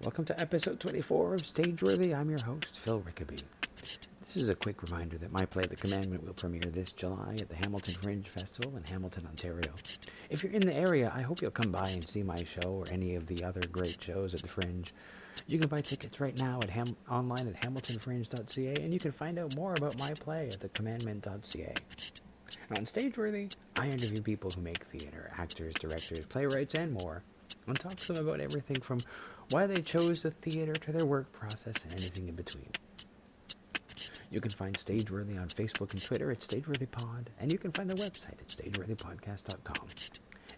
Welcome to episode 24 of Stageworthy. I'm your host, Phil Rickaby. This is a quick reminder that my play, The Commandment, will premiere this July at the Hamilton Fringe Festival in Hamilton, Ontario. If you're in the area, I hope you'll come by and see my show or any of the other great shows at the Fringe. You can buy tickets right now at online at hamiltonfringe.ca, and you can find out more about my play at thecommandment.ca. Now, on Stageworthy, I interview people who make theater, actors, directors, playwrights, and more, and talk to them about everything from why they chose the theater to their work process and anything in between. You can find Stageworthy on Facebook and Twitter at StageworthyPod, and you can find the website at stageworthypodcast.com.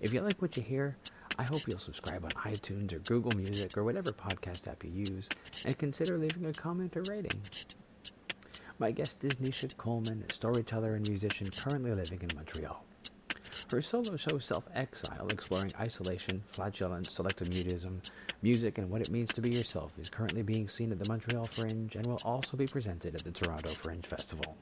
If you like what you hear, I hope you'll subscribe on iTunes or Google Music or whatever podcast app you use, and consider leaving a comment or rating. My guest is Nisha Coleman, a storyteller and musician currently living in Montreal. Her solo show Self-Exile, exploring isolation, flatulence, selective mutism, music, and what it means to be yourself, is currently being seen at the Montreal Fringe and will also be presented at the Toronto Fringe Festival.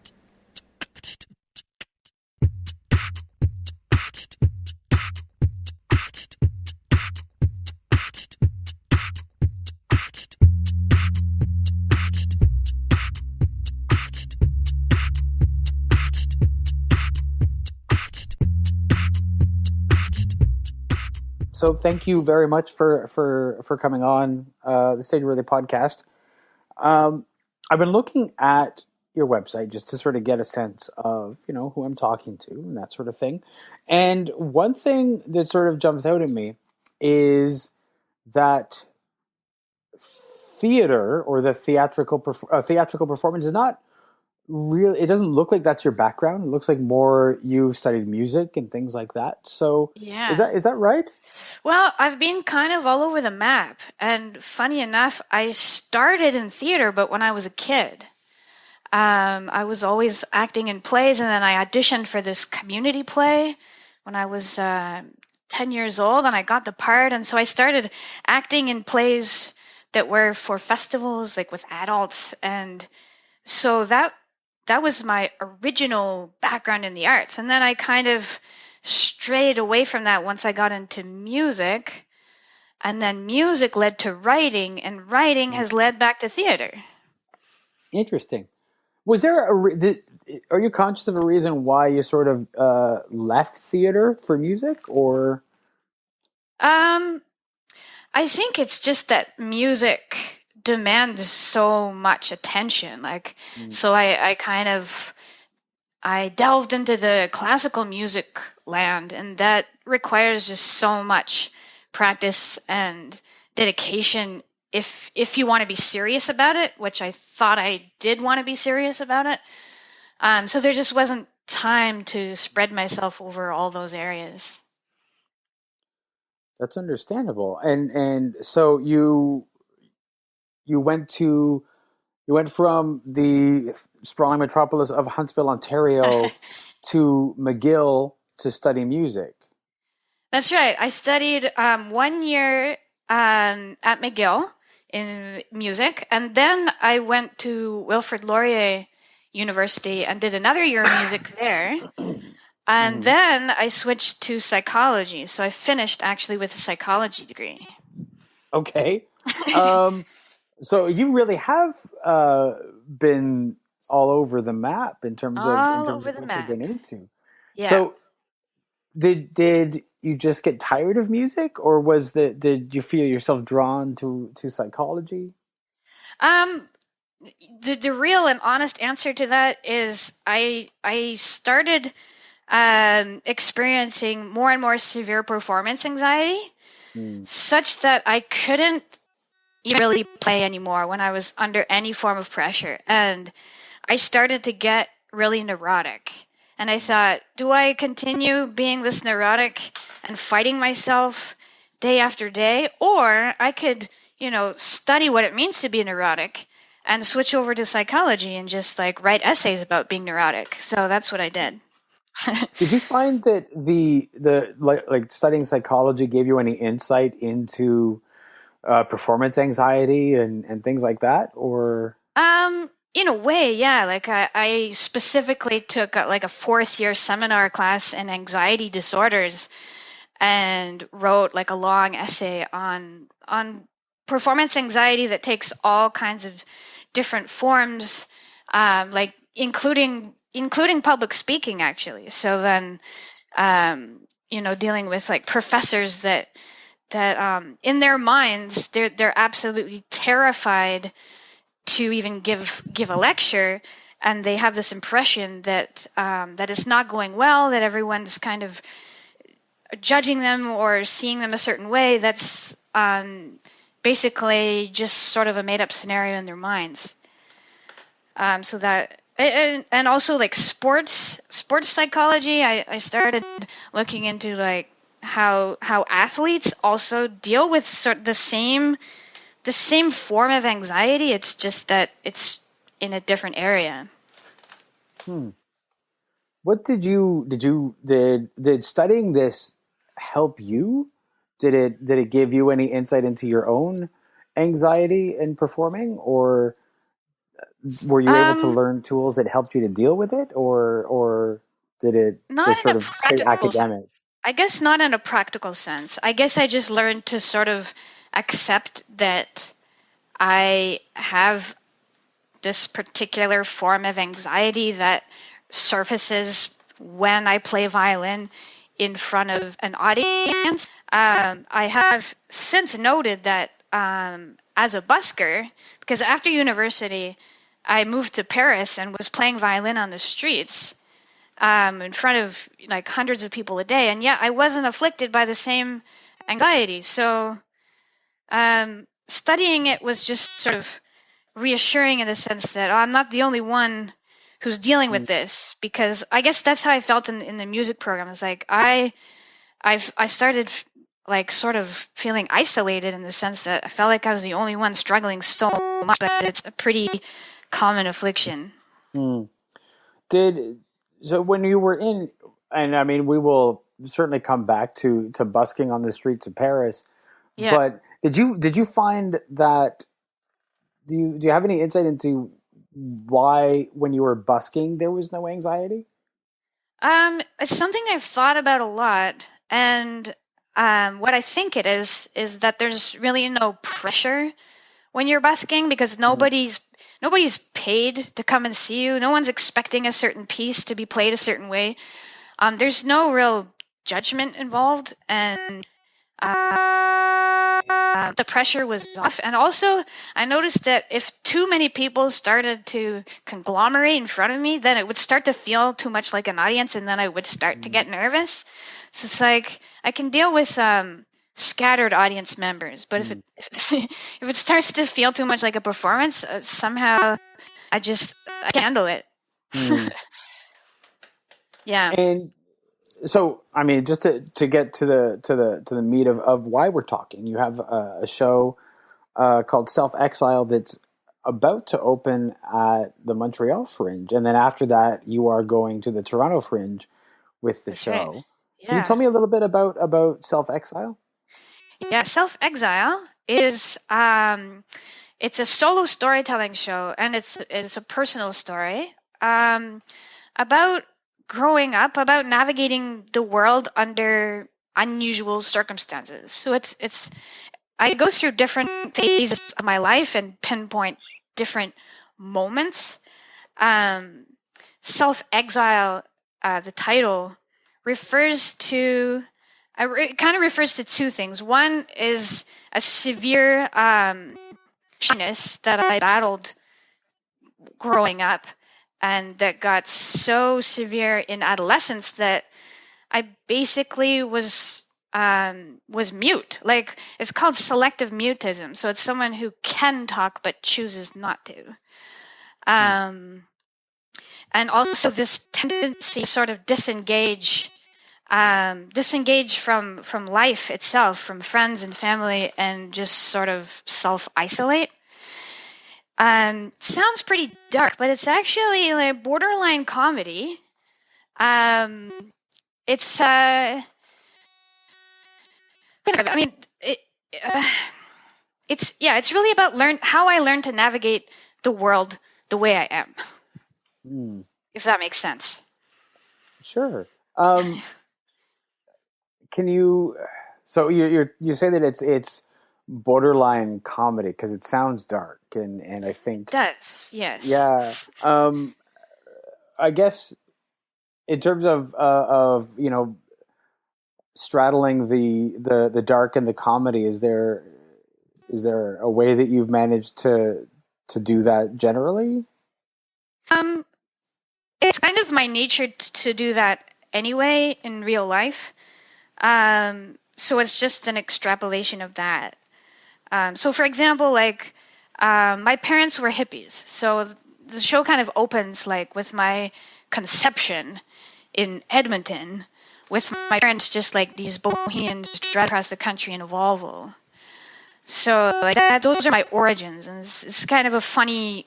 So thank you very much for coming on the Stageworthy podcast. I've been looking at your website just to sort of get a sense of, who I'm talking to and that sort of thing. And one thing that sort of jumps out at me is that theater or the theatrical performance is not really, it doesn't look like that's your background. It looks like more you studied music and things like that. So Yeah. is that right? Well, I've been kind of all over the map. And funny enough, I started in theater, but when I was a kid. I was always acting in plays, and then I auditioned for this community play when I was 10 years old, and I got the part. And so I started acting in plays that were for festivals, like with adults. And so that was my original background in the arts. And then I kind of strayed away from that once I got into music. And then music led to writing, and writing has led back to theater. Interesting. Was there are you conscious of a reason why you sort of left theater for music, or? I think it's just that music demands so much attention. So I delved into the classical music land, and that requires just so much practice and dedication if you want to be serious about it, which I thought I did want to be serious about it. So there just wasn't time to spread myself over all those areas. That's understandable. And so you went from the sprawling metropolis of Huntsville, Ontario to McGill to study music. That's right. I studied 1 year at McGill in music, and then I went to Wilfrid Laurier University and did another year of music there. And then I switched to psychology. So I finished actually with a psychology degree. Okay. So you really have been all over the map in terms of what you've been into. Yeah. So did you just get tired of music, or did you feel yourself drawn to psychology? The real and honest answer to that is I started experiencing more and more severe performance anxiety, such that I couldn't really play anymore when I was under any form of pressure. And I started to get really neurotic. And I thought, do I continue being this neurotic and fighting myself day after day? Or I could, study what it means to be neurotic and switch over to psychology and just write essays about being neurotic. So that's what I did. Did you find that the studying psychology gave you any insight into performance anxiety and things like that, or? In a way, yeah. I specifically took a 4th-year seminar class in anxiety disorders and wrote a long essay on performance anxiety that takes all kinds of different forms, like including public speaking, actually. So then, dealing with like professors that in their minds they're absolutely terrified to even give a lecture, and they have this impression that that it's not going well, that everyone's kind of judging them or seeing them a certain way. That's basically just sort of a made-up scenario in their minds. So that, and also like sports psychology. I started looking into like how athletes also deal with sort of the same form of anxiety. It's just that it's in a different area. What did studying this help you? Did it give you any insight into your own anxiety in performing, or were you able to learn tools that helped you to deal with it, or did it just sort of stay academic? I guess not in a practical sense. I guess I just learned to sort of accept that I have this particular form of anxiety that surfaces when I play violin in front of an audience. I have since noted that as a busker, because after university, I moved to Paris and was playing violin on the streets in front of like hundreds of people a day, and yet I wasn't afflicted by the same anxiety. So studying it was just sort of reassuring in the sense that I'm not the only one who's dealing with this, because I guess that's how I felt in the music program. It's like I started like sort of feeling isolated in the sense that I felt like I was the only one struggling so much, but it's a pretty common affliction. So when you were in, and I mean, we will certainly come back to busking on the streets of Paris, but did you find that, do you have any insight into why when you were busking there was no anxiety? It's something I've thought about a lot, and what I think it is that there's really no pressure when you're busking, because nobody's paid to come and see you. No one's expecting a certain piece to be played a certain way. There's no real judgment involved, and the pressure was off. And also, I noticed that if too many people started to conglomerate in front of me, then it would start to feel too much like an audience, and then I would start to get nervous. So it's like I can deal with scattered audience members, but if it starts to feel too much like a performance, somehow I can't handle it. Yeah. And so, I mean, just to get to the meat of why we're talking, you have a show called Self-Exile that's about to open at the Montreal Fringe, and then after that, you are going to the Toronto Fringe with the show. Right. Yeah. Can you tell me a little bit about Self-Exile? Yeah, Self-Exile is it's a solo storytelling show, and it's a personal story about growing up, about navigating the world under unusual circumstances. So it's I go through different phases of my life and pinpoint different moments. Self-Exile, the title, refers to two things. One is a severe shyness that I battled growing up, and that got so severe in adolescence that I basically was mute. Like, it's called selective mutism. So it's someone who can talk but chooses not to. And also this tendency to sort of disengage from life itself, from friends and family, and just sort of self-isolate. Sounds pretty dark, but it's actually like borderline comedy. It's it's really about how I learned to navigate the world the way I am. If that makes sense. Sure. Can you? So you say that it's borderline comedy because it sounds dark, and I think It does, yes. yeah. I guess in terms of straddling the dark and the comedy, is there a way that you've managed to do that generally? It's kind of my nature to do that anyway in real life. So it's just an extrapolation of that. So for example, like my parents were hippies, so the show kind of opens like with my conception in Edmonton, with my parents just like these bohemians drive across the country in a Volvo. So like that, those are my origins, and it's kind of a funny,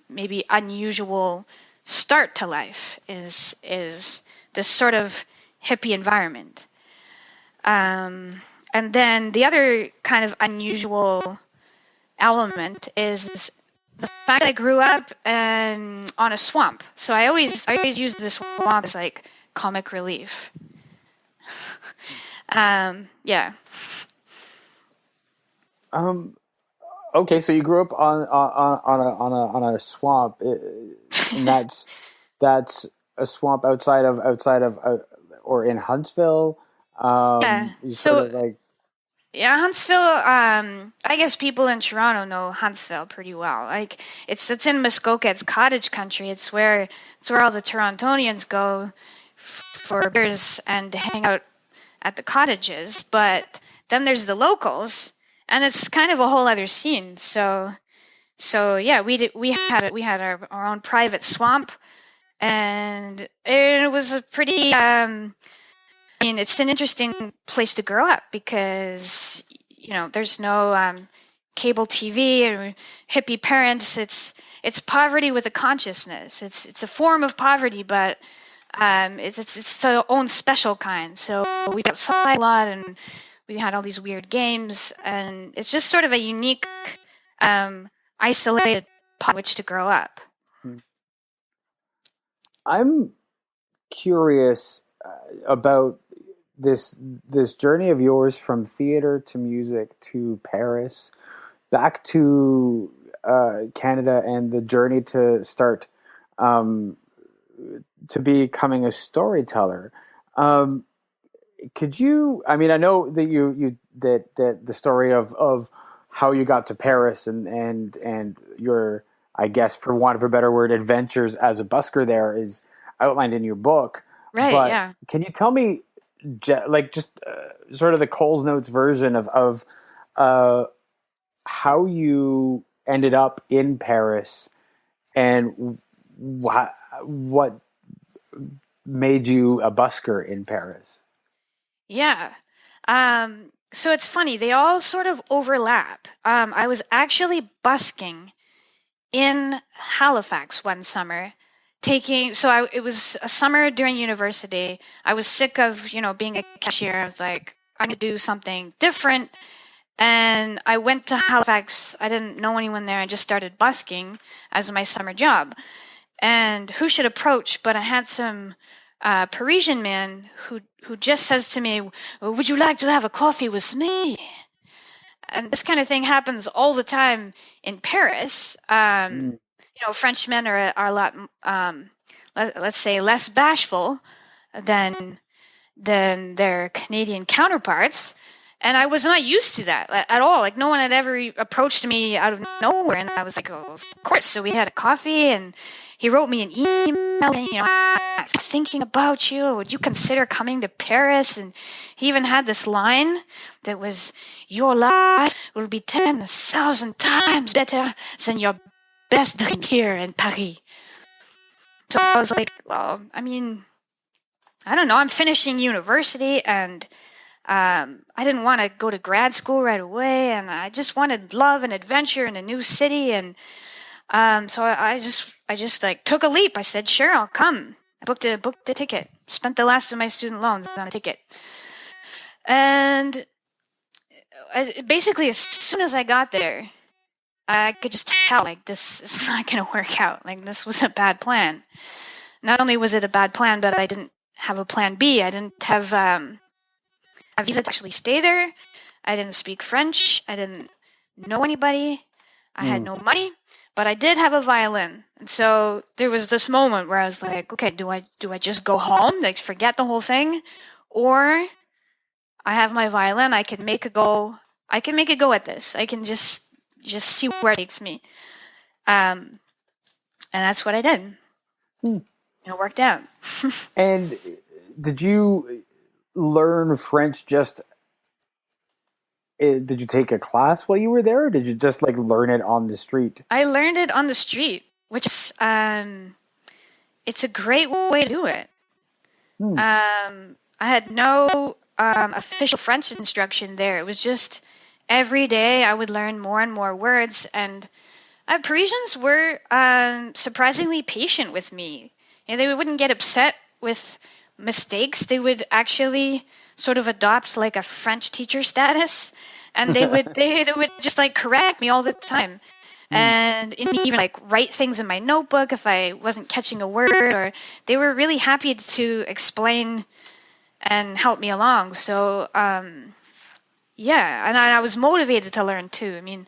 maybe unusual start to life. Is this sort of hippie environment, and then the other kind of unusual element is the fact that I grew up on a swamp. So I always use the swamp as like comic relief. Yeah. Okay, so you grew up on a swamp, and that's a swamp outside of or in Huntsville. Yeah. You So sort of like yeah, Huntsville. I guess people in Toronto know Huntsville pretty well. Like it's in Muskoka. It's cottage country. It's where all the Torontonians go for beers and to hang out at the cottages. But then there's the locals, and it's kind of a whole other scene. So yeah, we had our own private swamp, and it was a pretty. I mean, it's an interesting place to grow up because there's no cable TV or hippie parents. It's poverty with a consciousness. It's a form of poverty, but it's its own special kind. So we got outside a lot, and we had all these weird games, and it's just sort of a unique, isolated pot in which to grow up. I'm curious about this journey of yours from theater to music to Paris, back to Canada, and the journey to start to becoming a storyteller. Could you? I mean, I know that that the story of how you got to Paris and your, I guess, for want of a better word, adventures as a busker there is outlined in your book. Right. But yeah. Can you tell me, like, just sort of the Coles Notes version of how you ended up in Paris and what made you a busker in Paris? Yeah. So it's funny. They all sort of overlap. I was actually busking in Halifax one summer, it was a summer during university. I was sick of, being a cashier. I was like, I'm going to do something different. And I went to Halifax. I didn't know anyone there. I just started busking as my summer job. And who should approach but a handsome Parisian man who just says to me, would you like to have a coffee with me? And this kind of thing happens all the time in Paris. Frenchmen are a lot, let's say, less bashful than their Canadian counterparts. And I was not used to that at all. Like, no one had ever approached me out of nowhere. And I was like, oh, of course. So we had a coffee, and he wrote me an email saying, I'm thinking about you. Would you consider coming to Paris? And he even had this line that was, your life will be 10,000 times better than your best dream here in Paris. So I was like, well, I mean, I don't know. I'm finishing university, and I didn't want to go to grad school right away, and I just wanted love and adventure in a new city. And so I just like took a leap. I said, sure, I'll come. I booked a ticket, spent the last of my student loans on a ticket. And basically, as soon as I got there, I could just tell, like, this is not going to work out. Like, this was a bad plan. Not only was it a bad plan, but I didn't have a plan B. I didn't have a visa to actually stay there. I didn't speak French. I didn't know anybody. I had no money, but I did have a violin. And so there was this moment where I was like, okay, do I just go home, like forget the whole thing? Or I have my violin, I can make it go at this. I can just see where it takes me. And that's what I did. And it worked out. And did you learn French did you take a class while you were there, or did you just like learn it on the street? I learned it on the street, which is it's a great way to do it. I had no official French instruction there. It was just every day I would learn more and more words, and Parisians were surprisingly patient with me. And they wouldn't get upset with mistakes. They would actually sort of adopt like a French teacher status, and they would just like correct me all the time. And even like write things in my notebook if I wasn't catching a word, or they were really happy to explain and help me along. So yeah, and I was motivated to learn too. I mean,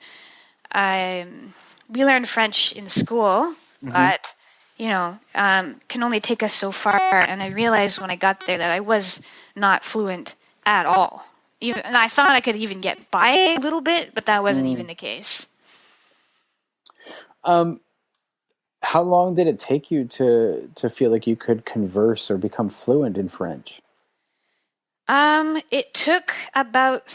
we learned French in school, but can only take us so far. And I realized when I got there that I was not fluent at all. And I thought I could even get by a little bit, but that wasn't even the case. How long did it take you to feel like you could converse or become fluent in French? It took about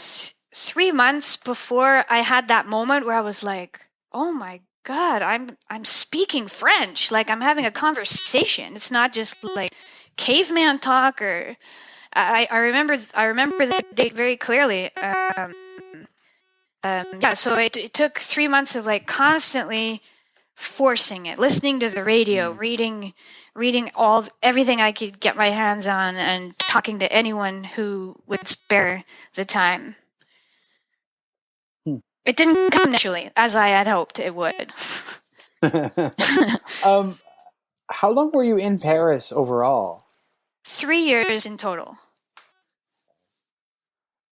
3 months before I had that moment where I was like, oh my God, I'm speaking French. Like I'm having a conversation. It's not just like caveman talk. Or I remember the date very clearly. So it took 3 months of like constantly forcing it, listening to the radio, reading everything I could get my hands on, and talking to anyone who would spare the time. It didn't come naturally, as I had hoped it would. How long were you in Paris overall? 3 years in total.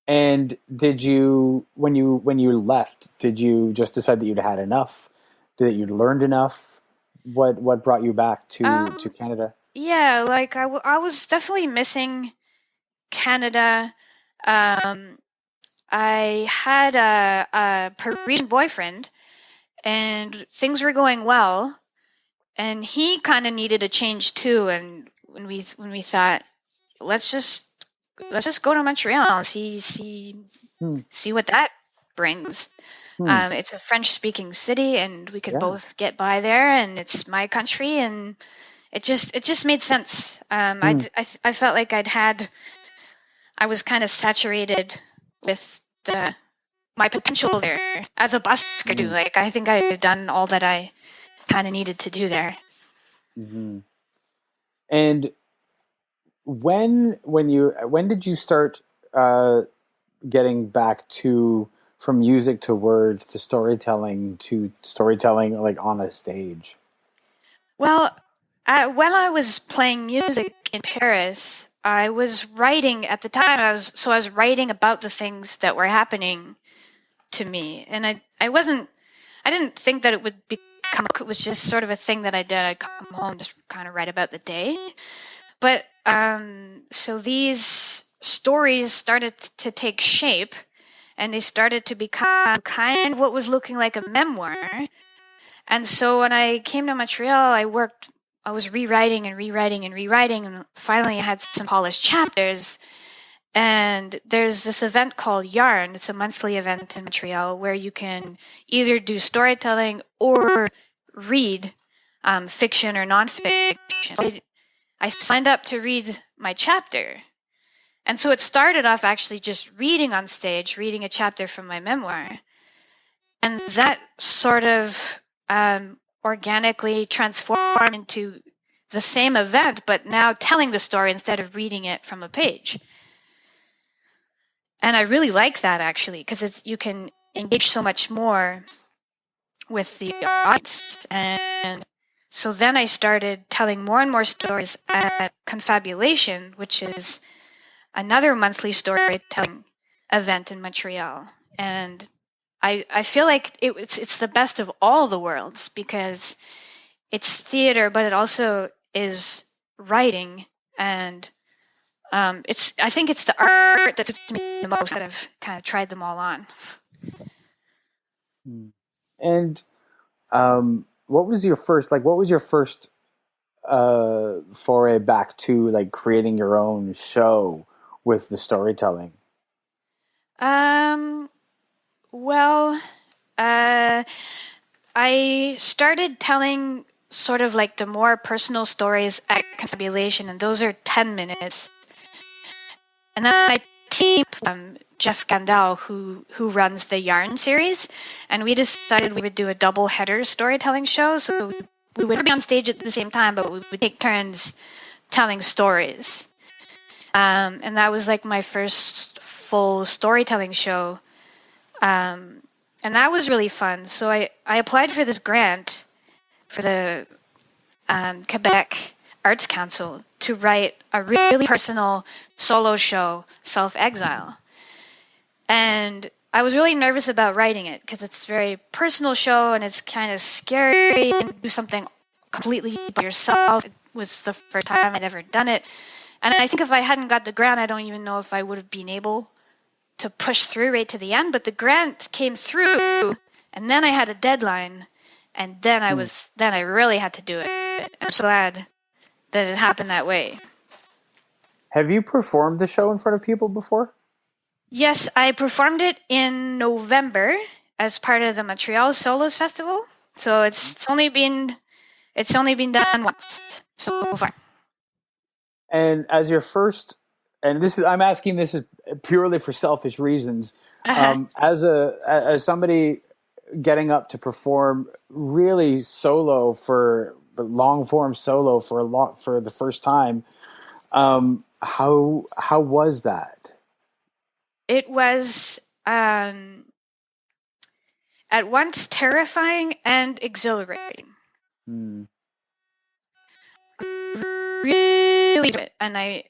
And did you, when you left, did you just decide that you'd had enough? That you'd learned enough? What brought you back to Canada? Yeah, like I was definitely missing Canada. I had a Parisian boyfriend, and things were going well, and he kind of needed a change too. And when we thought, let's just go to Montreal and see what that brings. It's a French-speaking city, and we could both get by there, and it's my country, and it just made sense. I felt like I was kind of saturated with my potential there as a busker too. Like I think I had done all that I kind of needed to do there. And when did you start getting back from music to words to storytelling like on a stage? Well, when I was playing music in Paris, I was writing at the time. I was writing about the things that were happening to me, and I didn't think that it would become. It was just sort of a thing that I did. I'd come home, just kind of write about the day. But so these stories started to take shape, and they started to become kind of what was looking like a memoir. And so when I came to Montreal, I was rewriting, and finally I had some polished chapters. And there's this event called Yarn. It's a monthly event in Montreal where you can either do storytelling or read fiction or nonfiction. So I signed up to read my chapter. And so it started off actually just reading on stage, reading a chapter from my memoir. And that sort of organically transformed into the same event, but now telling the story instead of reading it from a page. And I really like that, actually, because you can engage so much more with the audience. And so then I started telling more and more stories at Confabulation, which is another monthly storytelling event in Montreal. And I feel like it's the best of all the worlds, because it's theater, but it also is writing. And I think it's the art that suits me the most, that I've kind of tried them all on. And what was your first foray back to like creating your own show with the storytelling? Well, I started telling sort of like the more personal stories at Confabulation, and those are 10 minutes. And then my team, Jeff Gandell, who runs the Yarn series, and we decided we would do a double header storytelling show. So we would be on stage at the same time, but we would take turns telling stories. And that was like my first full storytelling show. And that was really fun. So I applied for this grant for the Quebec Arts Council to write a really personal solo show, Self-Exile. And I was really nervous about writing it because it's a very personal show and it's kind of scary to do something completely by yourself. It was the first time I'd ever done it. And I think if I hadn't got the grant, I don't even know if I would have been able to push through right to the end. But the grant came through, and then I had a deadline, and then I really had to do it. I'm so glad that it happened that way. Have you performed the show in front of people before? Yes, I performed it in November as part of the Montreal Solos Festival. So it's only been done once so far. And as your first, and I'm asking this is purely for selfish reasons. As somebody getting up to perform really solo for long form solo for the first time, how was that? It was at once terrifying and exhilarating. Really, and I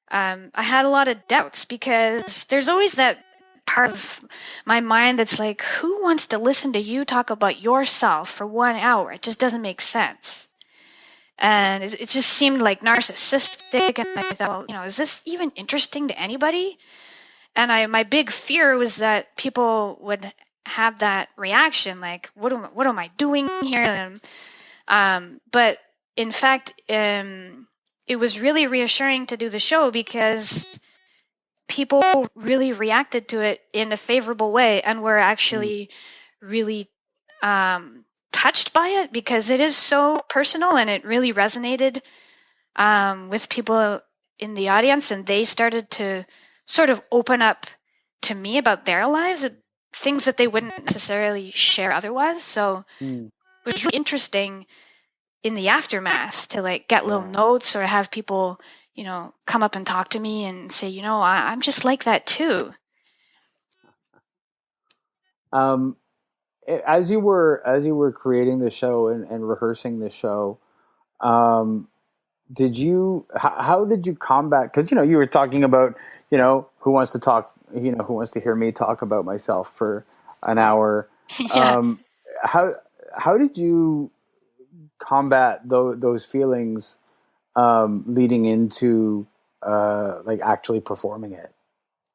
had a lot of doubts because there's always that part of my mind that's like, who wants to listen to you talk about yourself for 1 hour? It just doesn't make sense. And it just seemed like narcissistic, and I thought, well, is this even interesting to anybody? And my big fear was that people would have that reaction, like, what am I doing here? But in fact, it was really reassuring to do the show because people really reacted to it in a favorable way and were actually really touched by it because it is so personal and it really resonated with people in the audience, and they started to sort of open up to me about their lives, things that they wouldn't necessarily share otherwise. So it was really interesting in the aftermath to like get little notes or have people, come up and talk to me and say, I'm just like that too. As you were creating the show and rehearsing the show, how did you combat? Because you were talking about who wants to talk, who wants to hear me talk about myself for an hour. Yeah. How did you combat those feelings leading into like actually performing it?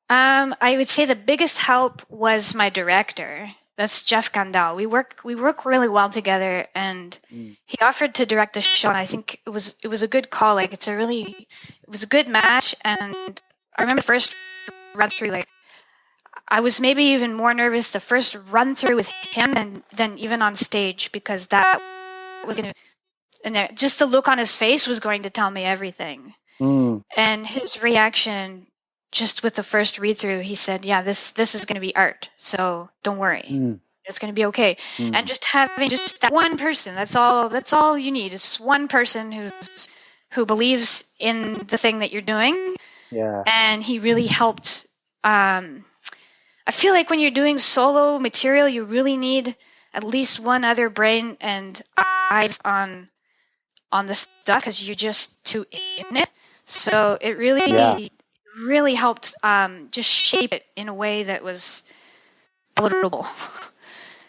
I would say the biggest help was my director. That's Jeff Gandell. We work really well together, and he offered to direct the show, and I think it was a good call. Like it was a good match, and I remember the first run through, like I was maybe even more nervous the first run through with him than even on stage, because that was just the look on his face was going to tell me everything. And his reaction just with the first read through, he said, yeah, this is going to be art, so don't worry. It's going to be okay. And just having just that one person, that's all you need. It's one person who believes in the thing that you're doing. Yeah. And he really helped. I feel like when you're doing solo material, you really need at least one other brain and eyes on the stuff, because you're just too in it. So it really really helped just shape it in a way that was palatable.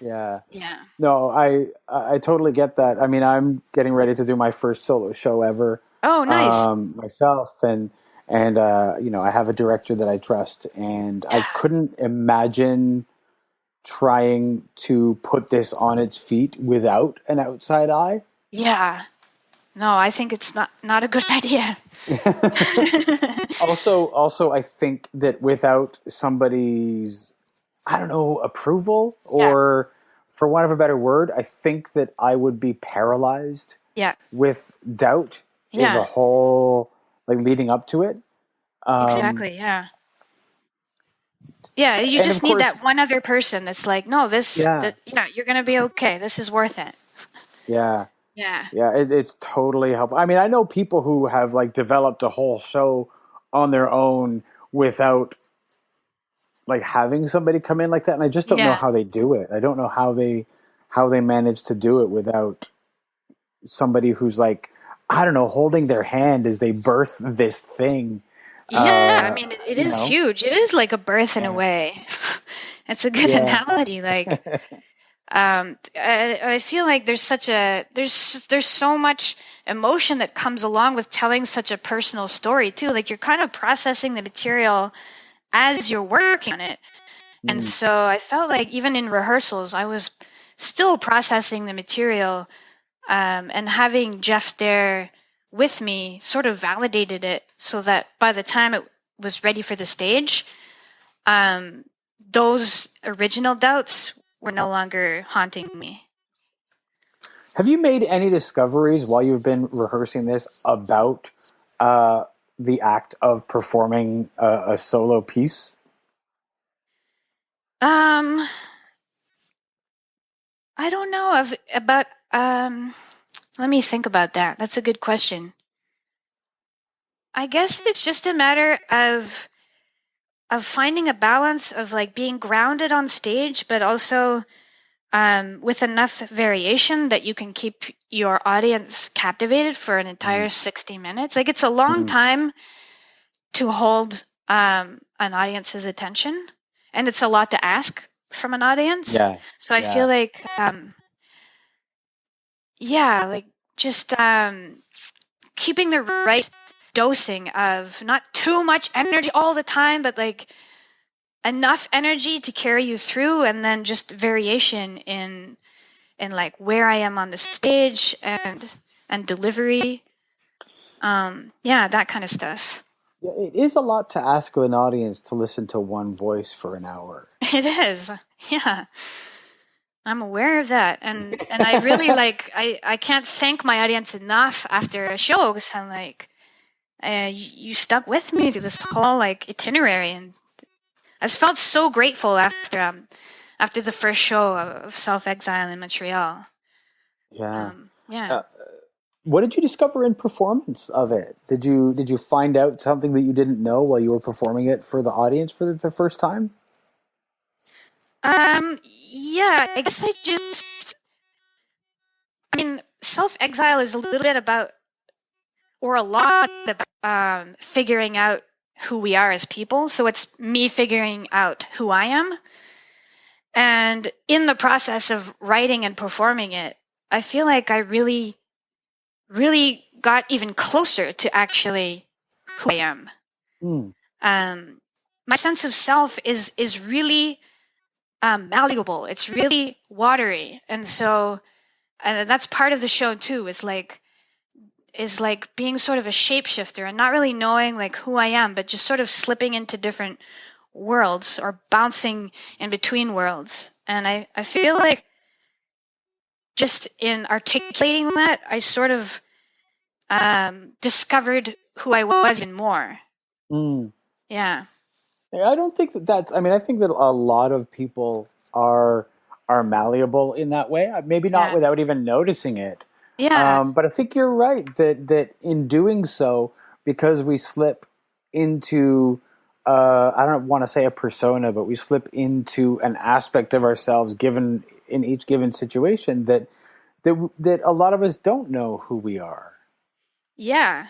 Yeah. Yeah. No, I totally get that. I mean, I'm getting ready to do my first solo show ever. Oh, nice. Myself, and you know, I have a director that I trust, and I Yeah. couldn't imagine trying to put this on its feet without an outside eye. Yeah. No, I think it's not a good idea. Also, I think that without somebody's, I don't know, approval, Yeah. or for want of a better word, I think that I would be paralyzed Yeah. with doubt in Yeah. the whole, like, leading up to it. Exactly. Yeah. Yeah. You And just of need course, that one other person that's like, no, yeah, you're going to be okay. This is worth it. yeah, Yeah. yeah, it's totally helpful. I mean, I know people who have, like, developed a whole show on their own without, like, having somebody come in like that, and I just don't know Yeah. how they do it. I don't know how they manage to do it without somebody who's, like, I don't know, holding their hand as they birth this thing. Yeah. I mean, it You is know, huge. It is like a birth in a yeah, way. It's a good yeah, analogy. Like, I feel like there's so much emotion that comes along with telling such a personal story too. Like, you're kind of processing the material as you're working on it. And so I felt like even in rehearsals, I was still processing the material, and having Jeff there with me sort of validated it so that by the time it was ready for the stage, those original doubts were no longer haunting me. Have you made any discoveries while you've been rehearsing this about the act of performing a solo piece? I don't know about let me think about that. That's a good question. I guess it's just a matter of finding a balance of like being grounded on stage, but also with enough variation that you can keep your audience captivated for an entire 60 minutes. Like, it's a long time to hold an audience's attention, and it's a lot to ask from an audience. Yeah, So I feel like, like just keeping the right dosing of not too much energy all the time, but like enough energy to carry you through, and then just variation in like where I am on the stage and delivery. That kind of stuff. Yeah, it is a lot to ask of an audience to listen to one voice for an hour. It is. Yeah. I'm aware of that. And I really I can't thank my audience enough after a show, because I'm like, you stuck with me through this whole like itinerary, and I just felt so grateful after the first show of Self-Exile in Montreal. Yeah. Yeah. What did you discover in performance of it? Did you find out something that you didn't know while you were performing it for the audience for the first time? Yeah, I guess I mean, Self-Exile is a little bit about, or a lot about, figuring out who we are as people. So it's me figuring out who I am. And in the process of writing and performing it, I feel like I really, really got even closer to actually who I am. My sense of self is really malleable. It's really watery. And so that's part of the show too, is like being sort of a shapeshifter and not really knowing like who I am, but just sort of slipping into different worlds or bouncing in between worlds. And I feel like just in articulating that, I sort of discovered who I was even more. Yeah. I don't think that's. I mean, I think that a lot of people are malleable in that way. Maybe not without even noticing it. Yeah. But I think you're right that in doing so, because we slip into, I don't want to say a persona, but we slip into an aspect of ourselves given in each given situation that a lot of us don't know who we are. Yeah.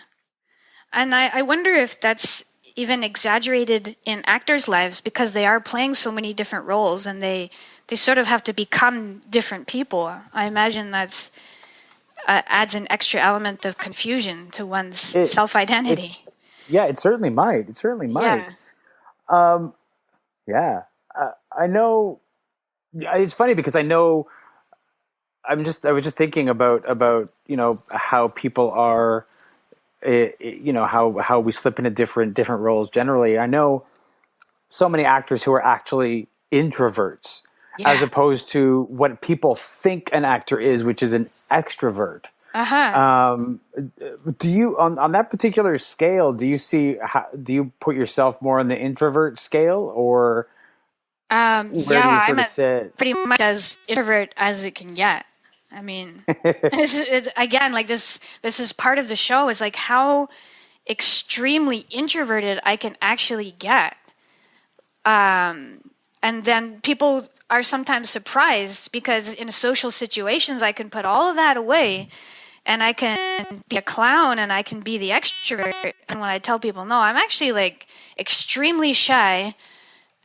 And I wonder if that's even exaggerated in actors' lives because they are playing so many different roles, and they sort of have to become different people. I imagine that's adds an extra element of confusion to one's self-identity. It certainly might. It certainly might. Yeah. I know. It's funny because I know. I was just thinking about how people are, how we slip into different roles. Generally, I know so many actors who are actually introverts, as opposed to what people think an actor is, which is an extrovert. Do you on that particular scale? Do you put yourself more on the introvert scale, or where do you sort I'm of sit? pretty much as introvert as it can get. I mean, again, like this is part of the show, is like how extremely introverted I can actually get. And then people are sometimes surprised because in social situations I can put all of that away and I can be a clown and I can be the extrovert. And when I tell people, no, I'm actually like extremely shy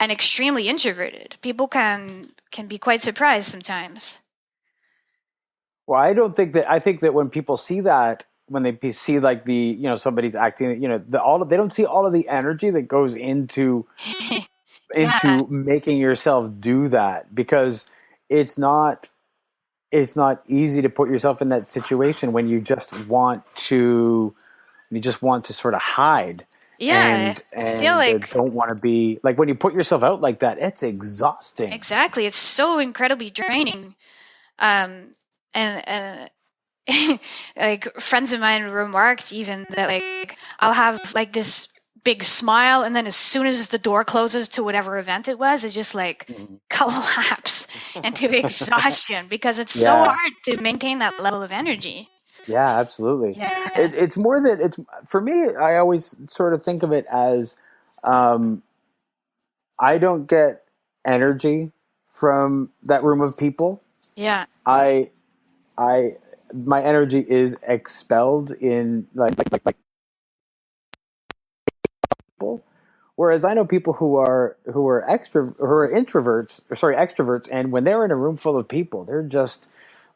and extremely introverted, people can be quite surprised sometimes. Well, I think that when people see that, when they see like somebody's acting, they don't see all of the energy that goes into making yourself do that, because it's not easy to put yourself in that situation when you just want to sort of hide. I feel like don't want to be like, when you put yourself out like that, it's exhausting. Exactly. It's so incredibly draining. And like friends of mine remarked even that like I'll have like this big smile, and then as soon as the door closes to whatever event it was, it's just like collapse into exhaustion because it's so hard to maintain that level of energy. Yeah, absolutely. Yeah. It's more that it's, for me, I always sort of think of it as I don't get energy from that room of people. Yeah. My energy is expelled in like people. Whereas I know people who are extroverts, and when they're in a room full of people, they're just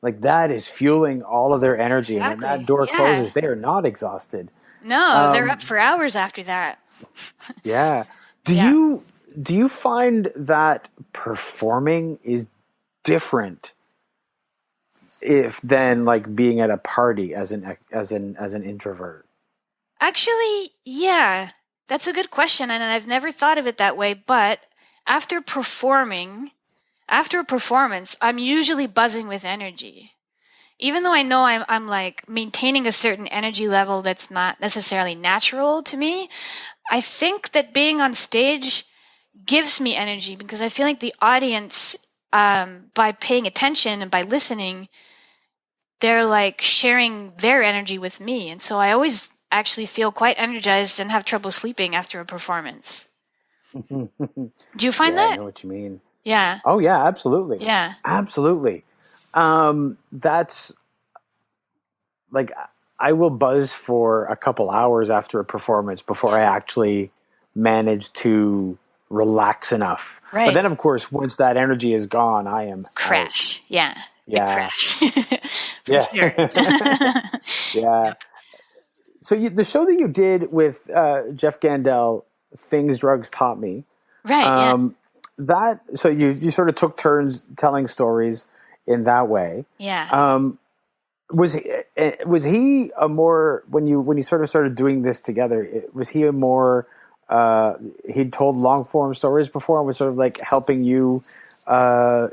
like, that is fueling all of their energy. Exactly. And when that door closes, they are not exhausted. No, they're up for hours after that. Yeah. Do you find that performing is different than like being at a party as an introvert? Actually, yeah, that's a good question, and I've never thought of it that way. But after a performance, I'm usually buzzing with energy, even though I know I'm like maintaining a certain energy level that's not necessarily natural to me. I think that being on stage gives me energy because I feel like the audience, by paying attention and by listening, they're like sharing their energy with me. And so I always actually feel quite energized and have trouble sleeping after a performance. Do you find that? I know what you mean. Yeah. Oh yeah, absolutely. Yeah. Absolutely. That's like, I will buzz for a couple hours after a performance before I actually manage to relax enough. Right. But then, of course, once that energy is gone, I am crash. out. Yeah. Crash. Yeah. Yeah. So the show that you did with Jeff Gandell, Things Drugs Taught Me. Right. So you sort of took turns telling stories in that way. Yeah. Was he a more, when you sort of started doing this together, was he a more he'd told long form stories before and was sort of like helping you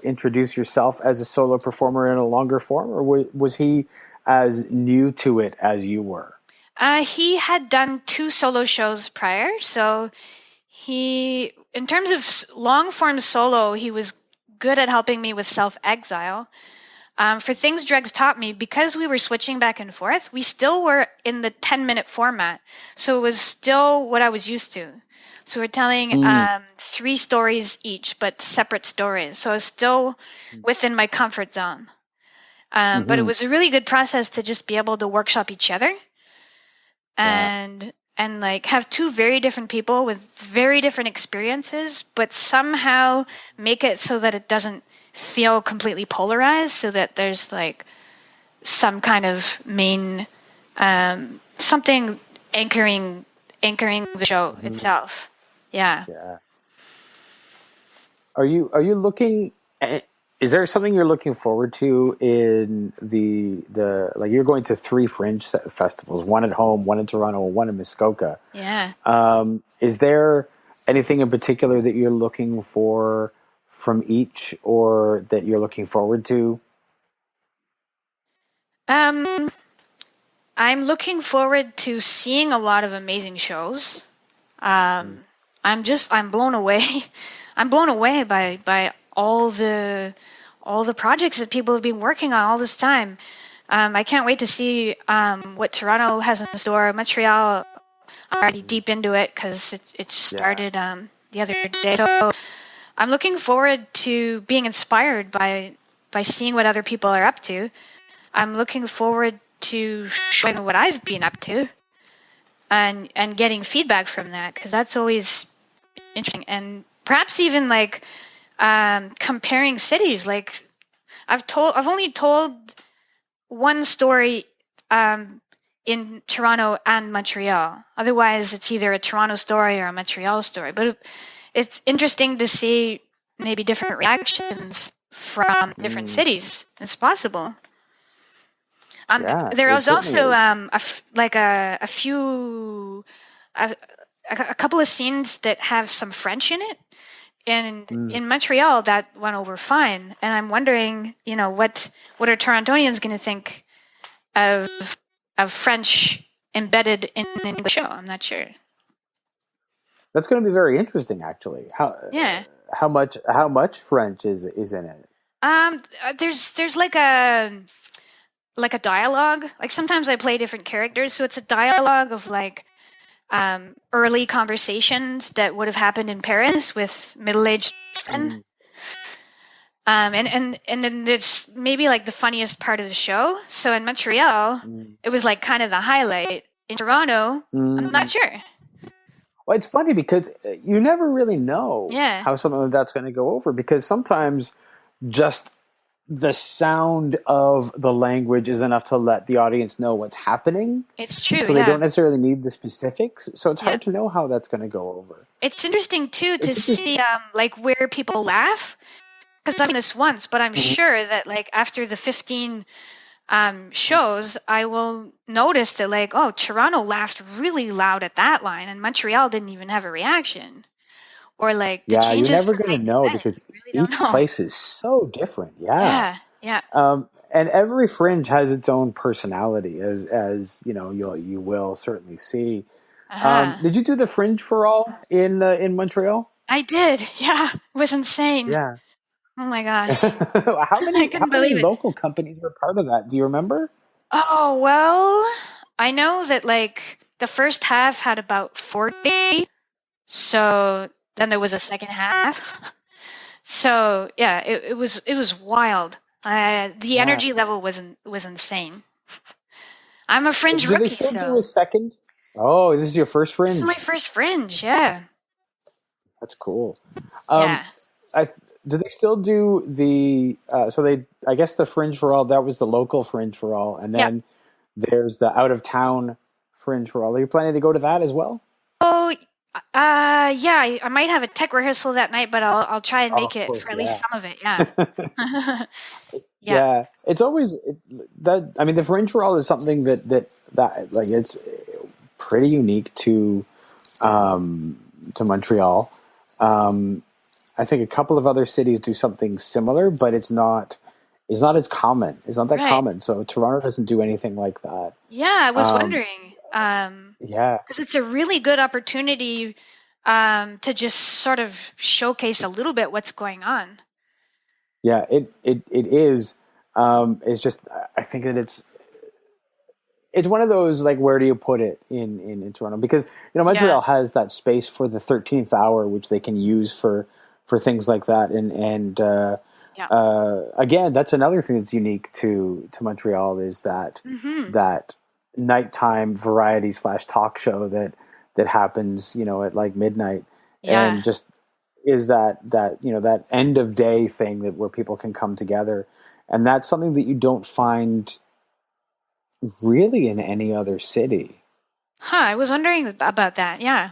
introduce yourself as a solo performer in a longer form, or was he as new to it as you were? He had done 2 solo shows prior, so in terms of long form solo, he was good at helping me with Self-Exile. For Things Drugs Taught Me, because we were switching back and forth, we still were in the 10-minute format. So it was still what I was used to. So we're telling 3 stories each, but separate stories. So I was still within my comfort zone. But it was a really good process to just be able to workshop each other. And and like have two very different people with very different experiences, but somehow make it so that it doesn't feel completely polarized, so that there's like some kind of main something anchoring the show itself. Yeah. Are you looking? Is there something you're looking forward to in the like you're going to 3 Fringe festivals, one at home, one in Toronto, one in Muskoka. Yeah. Is there anything in particular that you're looking for from each, or that you're looking forward to? I'm looking forward to seeing a lot of amazing shows. I'm blown away. I'm blown away by all the projects that people have been working on all this time. I can't wait to see what Toronto has in store. Montreal, I'm already deep into it because it started the other day. So I'm looking forward to being inspired by seeing what other people are up to. I'm looking forward to showing what I've been up to and getting feedback from that, because that's always interesting. And perhaps even like comparing cities. Like I've only told one story in Toronto and Montreal. Otherwise, it's either a Toronto story or a Montreal story. But it's interesting to see maybe different reactions from different cities. It's possible. There was also a couple of scenes that have some French in it. And in Montreal, that went over fine. And I'm wondering, what are Torontonians going to think of French embedded in an English show? I'm not sure. That's going to be very interesting, actually. How much French is in it? There's like a dialogue. Like sometimes I play different characters, so it's a dialogue of like early conversations that would have happened in Paris with middle-aged men. And then it's maybe like the funniest part of the show. So in Montreal, it was like kind of the highlight. In Toronto, I'm not sure. Well, it's funny because you never really know how something like that's going to go over, because sometimes just the sound of the language is enough to let the audience know what's happening. It's true. So they don't necessarily need the specifics. So it's hard to know how that's going to go over. It's interesting too to see like where people laugh, because I've done this once, but I'm sure that like after the 15 shows, I will notice that like, oh, Toronto laughed really loud at that line, and Montreal didn't even have a reaction. Or like the changes. You're never going to know, because each place is so different. Yeah. And every Fringe has its own personality, as you know, you will certainly see. Did you do the Fringe for All in Montreal? I did. Yeah, it was insane. Yeah. Oh my gosh. How many local companies were part of that? Do you remember? Oh, well, I know that like the first half had about 40. So then there was a second half. So yeah, it was wild. The energy level was insane. I'm a Fringe rookie. Do they still do a second? Oh, this is your first Fringe? This is my first Fringe, yeah. That's cool. Do they still do the? I guess the Fringe for All, that was the local Fringe for All, and then there's the out of town Fringe for All. Are you planning to go to that as well? Oh, yeah. I might have a tech rehearsal that night, but I'll try and make it for at least some of it. Yeah. Yeah. It's always that. I mean, the Fringe for All is something that like it's pretty unique to Montreal. I think a couple of other cities do something similar, but it's not as common. It's not that common. So Toronto doesn't do anything like that. Yeah, I was wondering. Because it's a really good opportunity to just sort of showcase a little bit what's going on. Yeah, it is. It's just, I think that it's one of those, like, where do you put it in Toronto? Because, Montreal has that space for the 13th hour, which they can use for things like that. And again, that's another thing that's unique to Montreal, is that, that nighttime variety / talk show that happens, at like midnight, Yeah. and just is that that end of day thing where people can come together, and that's something that you don't find really in any other city. I was wondering about that. Yeah.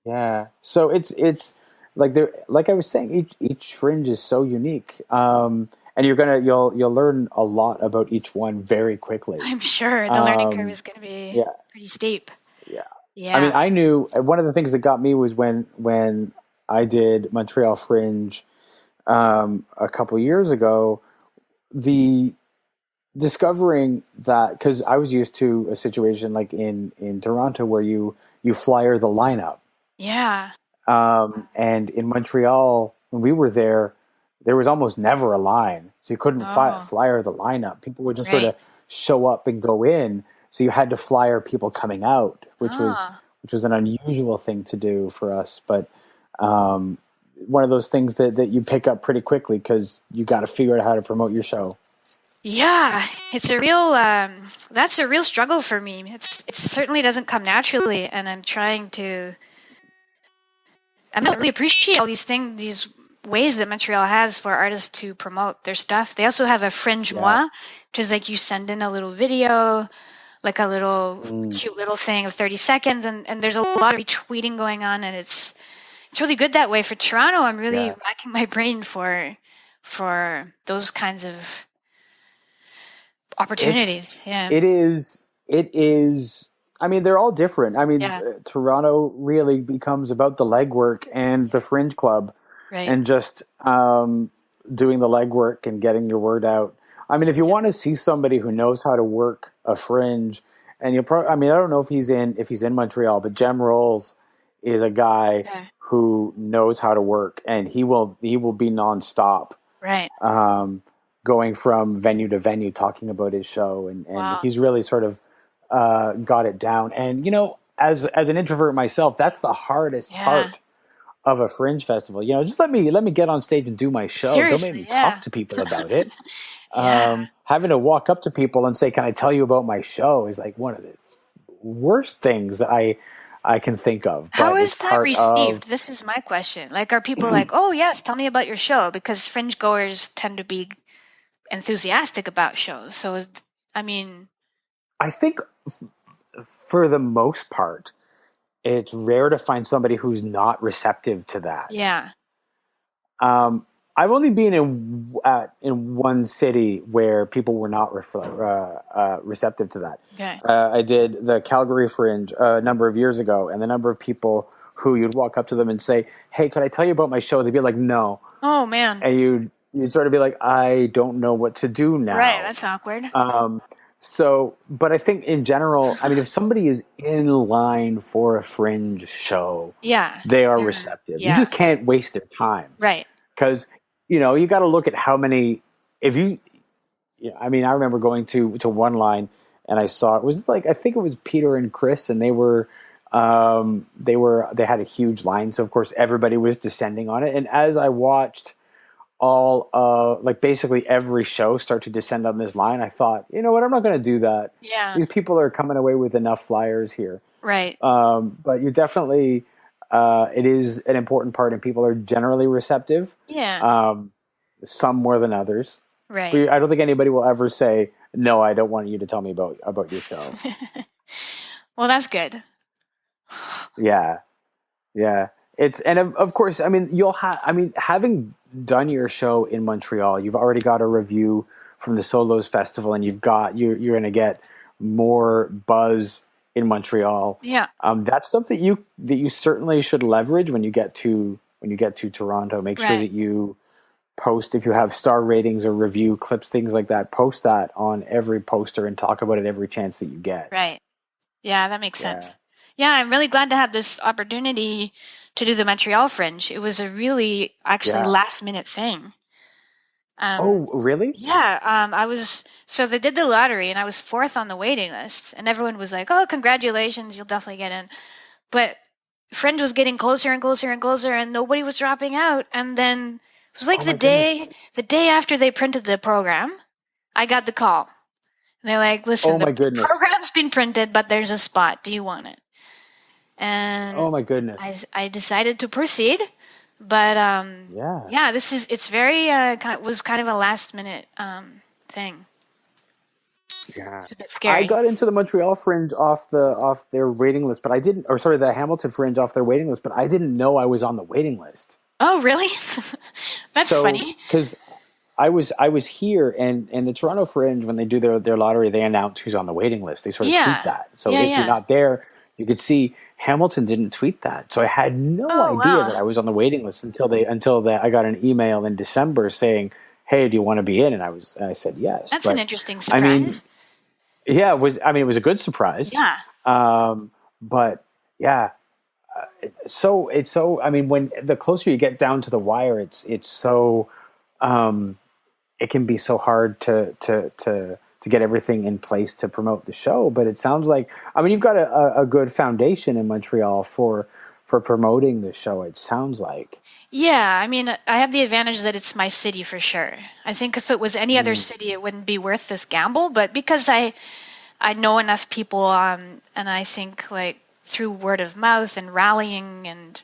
Yeah. So it's like like I was saying, each Fringe is so unique. And you'll learn a lot about each one very quickly. I'm sure the learning curve is going to be Yeah. pretty steep. Yeah. Yeah. I mean, I knew one of the things that got me was when I did Montreal Fringe a couple years ago, the discovering that, because I was used to a situation like in Toronto where you flyer the lineup. Yeah. And in Montreal, when we were there was almost never a line. So you couldn't flyer the lineup. People would just sort of show up and go in. So you had to flyer people coming out, which was an unusual thing to do for us. But one of those things that you pick up pretty quickly because you got to figure out how to promote your show. Yeah, it's a real that's a real struggle for me. It certainly doesn't come naturally, and I'm trying to. I really appreciate all these ways that Montreal has for artists to promote their stuff. They also have a Fringe moi, which is like you send in a little video, like a little cute little thing of 30 seconds, and there's a lot of retweeting going on, and it's really good that way. For Toronto, I'm really racking my brain for those kinds of opportunities. It is. I mean, they're all different. I mean, Toronto really becomes about the legwork and the Fringe Club, and just doing the legwork and getting your word out. I mean, if you want to see somebody who knows how to work a Fringe, and you'll probably, I mean, I don't know if he's in Montreal, but Jem Rolls is a guy who knows how to work, and he will be nonstop. Right. Going from venue to venue, talking about his show, and he's really sort of got it down. And as an introvert myself, that's the hardest part of a Fringe festival. Just let me get on stage and do my show. Seriously, don't make me talk to people about it. Having to walk up to people and say, "Can I tell you about my show?" is like one of the worst things that I can think of. How is that received? This is my question. Like, are people like, "Oh yes, tell me about your show"? Because Fringe goers tend to be enthusiastic about shows. So, I mean, I think for the most part, it's rare to find somebody who's not receptive to that. Yeah. I've only been in one city where people were not receptive to that. Okay. I did the Calgary Fringe a number of years ago, and the number of people who you'd walk up to them and say, "Hey, could I tell you about my show?" They'd be like, "No." Oh man. And you'd sort of be like, "I don't know what to do now." Right. That's awkward. But I think in general, I mean, if somebody is in line for a Fringe show, they are receptive. You just can't waste their time. Right. Because, you got to look at how many, I mean, I remember going to one line and I saw, it was like, I think it was Peter and Chris, and they had a huge line. So of course everybody was descending on it. And as I watched basically every show start to descend on this line, I thought, you know what, I'm not going to do that. Yeah. These people are coming away with enough flyers here. Right. But you definitely, it is an important part, and people are generally receptive. Yeah. Some more than others. Right. But I don't think anybody will ever say, "No, I don't want you to tell me about your show." Well, that's good. Yeah. And of course, I mean, having done your show in Montreal, you've already got a review from the Solos Festival, and you're going to get more buzz in Montreal. Yeah. That's something that you certainly should leverage when you get to Toronto. Make sure that you post, if you have star ratings or review clips, things like that, post that on every poster and talk about it every chance that you get. Right. Yeah, that makes sense. Yeah, I'm really glad to have this opportunity to do the Montreal Fringe. It was a really last minute thing. Oh, really? Yeah. So they did the lottery, and I was 4th on the waiting list, and everyone was like, "Oh, congratulations, you'll definitely get in." But Fringe was getting closer and closer and closer, and nobody was dropping out. And then it was like the day after they printed the program, I got the call. And they're like, listen, Oh my the goodness. program's been printed, but there's a spot. Do you want it? And Oh my goodness. I decided to proceed. But Yeah. it's very was kind of a last minute thing. Yeah. It's a bit scary. I got into the Montreal Fringe off their waiting list, but I didn't, or sorry, the Hamilton Fringe off their waiting list, but I didn't know I was on the waiting list. Oh, really? That's funny. Because I was here, and the Toronto Fringe, when they do their lottery, they announce who's on the waiting list. They sort of tweet that. So if you're not there, you could see. Hamilton didn't tweet that, so I had no idea that I was on the waiting list until I got an email in December saying, "Hey, do you want to be in?" And I said yes. That's an interesting surprise. I mean, yeah, it was a good surprise. Yeah. But yeah, it's so. I mean, when the closer you get down to the wire, it's so. It can be so hard to get everything in place to promote the show, but it sounds like, I mean, you've got a good foundation in Montreal for promoting the show, it sounds like. Yeah, I mean, I have the advantage that it's my city for sure. I think if it was any other city, it wouldn't be worth this gamble, but because I know enough people, and I think like through word of mouth and rallying and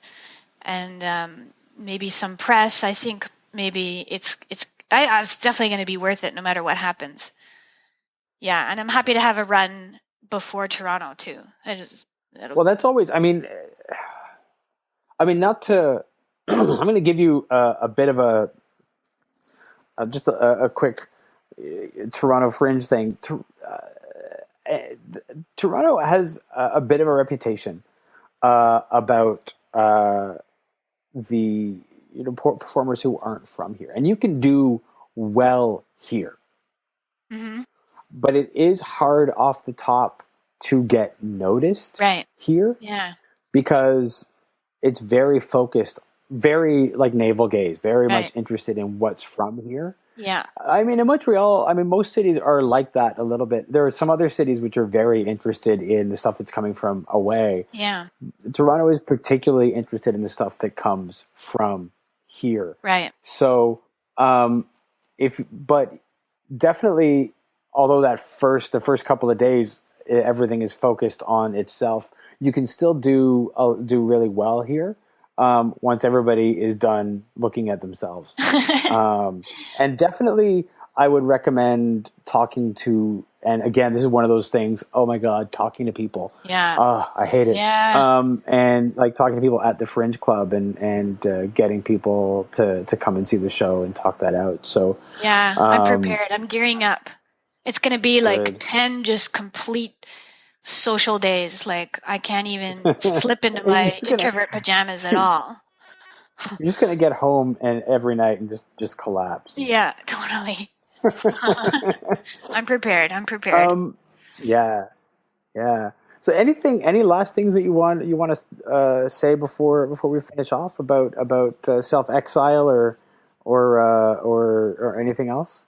maybe some press, I think maybe it's definitely going to be worth it no matter what happens. Yeah, and I'm happy to have a run before Toronto too. Well, that's always. I mean, not to. I'm going to give you a bit of just a quick Toronto Fringe thing. Toronto has a bit of a reputation about the performers who aren't from here, and you can do well here. Mm-hmm. But it is hard off the top to get noticed here. Yeah. Because it's very focused, very like navel gaze, very much interested in what's from here. Yeah. I mean, in Montreal, most cities are like that a little bit. There are some other cities which are very interested in the stuff that's coming from away. Yeah. Toronto is particularly interested in the stuff that comes from here. Right. So, but definitely, although the first couple of days, everything is focused on itself, you can still do really well here once everybody is done looking at themselves. And definitely, I would recommend talking to. And again, this is one of those things. Oh my God, talking to people. Yeah. I hate it. Yeah. And like talking to people at the Fringe Club and getting people to come and see the show and talk that out. So yeah, I'm prepared. I'm gearing up. It's going to be like good. 10 just complete social days. Like I can't even slip into my introvert pajamas at all. You're just going to get home and every night and just collapse. Yeah, totally. I'm prepared. Yeah. So any last things that you want to say before we finish off about Self-Exile or anything else?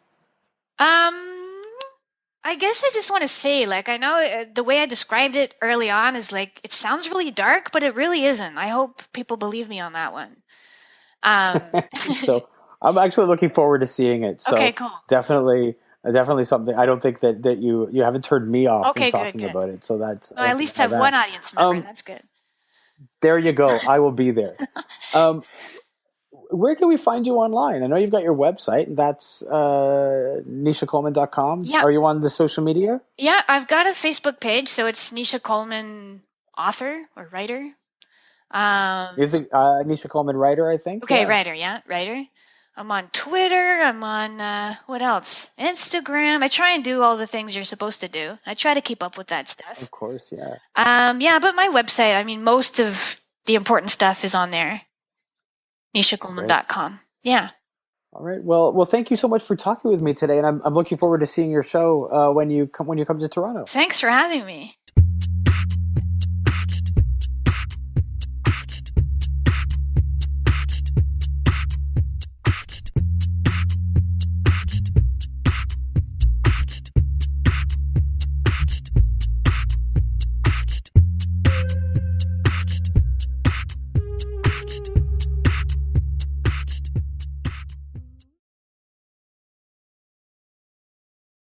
I guess I just want to say, like, I know the way I described it early on is like, it sounds really dark, but it really isn't. I hope people believe me on that one. So I'm actually looking forward to seeing it. So okay, cool. Definitely something. I don't think that you haven't turned me off from talking good. about it. So that's I at least have one audience member. That's good. There you go. I will be there. Where can we find you online? I know you've got your website, and that's nishacoleman.com. Yeah. Are you on the social media? Yeah, I've got a Facebook page, so it's Nisha Coleman author or writer. You think Nisha Coleman writer, I think? Okay, yeah. Writer. I'm on Twitter. I'm on, what else? Instagram. I try and do all the things you're supposed to do. I try to keep up with that stuff. Of course, yeah. Yeah, but my website, most of the important stuff is on there. nishacoleman.com. Yeah. All right. Well, thank you so much for talking with me today, and I'm looking forward to seeing your show when you come to Toronto. Thanks for having me.